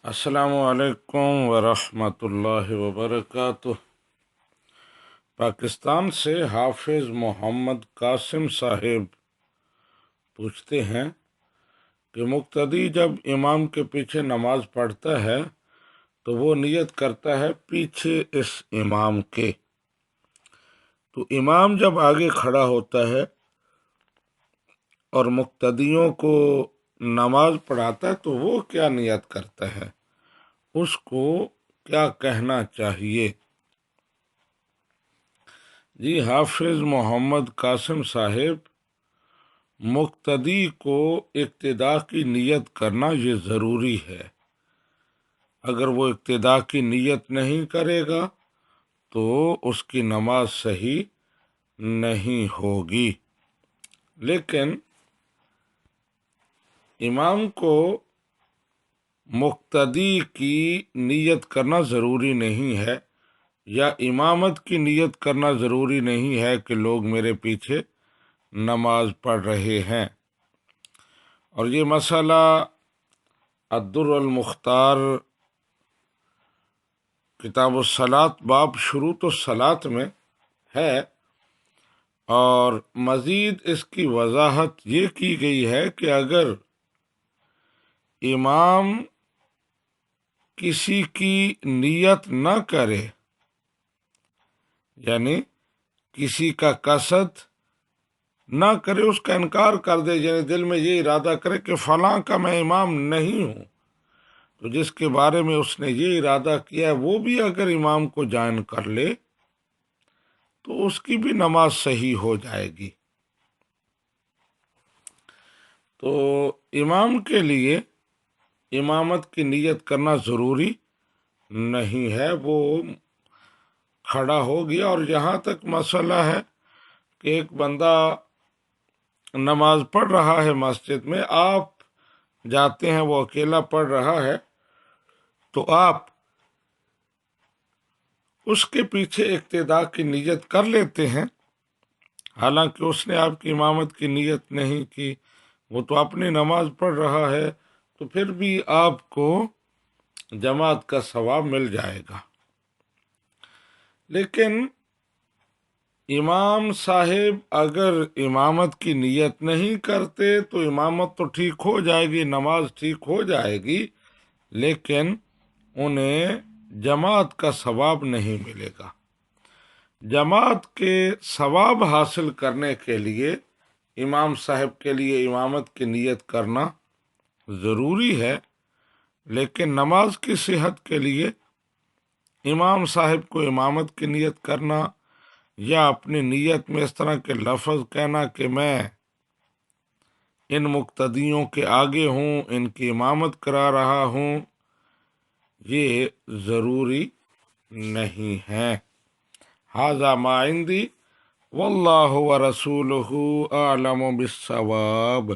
السلام علیکم ورحمۃ اللہ وبرکاتہ۔ پاکستان سے حافظ محمد قاسم صاحب پوچھتے ہیں کہ مقتدی جب امام کے پیچھے نماز پڑھتا ہے تو وہ نیت کرتا ہے پیچھے اس امام کے، تو امام جب آگے کھڑا ہوتا ہے اور مقتدیوں کو نماز پڑھاتا ہے تو وہ کیا نیت کرتا ہے، اس کو کیا کہنا چاہیے؟ جی، حافظ محمد قاسم صاحب، مقتدی کو اقتداء کی نیت کرنا یہ ضروری ہے۔ اگر وہ اقتداء کی نیت نہیں کرے گا تو اس کی نماز صحیح نہیں ہوگی۔ لیکن امام کو مقتدی کی نیت کرنا ضروری نہیں ہے، یا امامت کی نیت کرنا ضروری نہیں ہے کہ لوگ میرے پیچھے نماز پڑھ رہے ہیں۔ اور یہ مسئلہ الدر المختار کتاب الصلاۃ باب شروط الصلاۃ میں ہے، اور مزید اس کی وضاحت یہ کی گئی ہے کہ اگر امام کسی کی نیت نہ کرے، یعنی کسی کا قصد نہ کرے، اس کا انکار کر دے، یعنی دل میں یہ ارادہ کرے کہ فلاں کا میں امام نہیں ہوں، تو جس کے بارے میں اس نے یہ ارادہ کیا ہے وہ بھی اگر امام کو جوائن کر لے تو اس کی بھی نماز صحیح ہو جائے گی۔ تو امام کے لیے امامت کی نیت کرنا ضروری نہیں ہے، وہ کھڑا ہو گیا۔ اور یہاں تک مسئلہ ہے کہ ایک بندہ نماز پڑھ رہا ہے مسجد میں، آپ جاتے ہیں، وہ اکیلا پڑھ رہا ہے، تو آپ اس کے پیچھے اقتداء کی نیت کر لیتے ہیں، حالانکہ اس نے آپ کی امامت کی نیت نہیں کی، وہ تو اپنی نماز پڑھ رہا ہے، تو پھر بھی آپ کو جماعت کا ثواب مل جائے گا۔ لیکن امام صاحب اگر امامت کی نیت نہیں کرتے تو امامت تو ٹھیک ہو جائے گی، نماز ٹھیک ہو جائے گی، لیکن انہیں جماعت کا ثواب نہیں ملے گا۔ جماعت کے ثواب حاصل کرنے کے لیے امام صاحب کے لیے امامت کی نیت کرنا ضروری ہے، لیکن نماز کی صحت کے لیے امام صاحب کو امامت کی نیت کرنا، یا اپنی نیت میں اس طرح کے لفظ کہنا کہ میں ان مقتدیوں کے آگے ہوں، ان کی امامت کرا رہا ہوں، یہ ضروری نہیں ہے۔ ھذا ما عندی واللہ ورسولہ اعلم بالصواب۔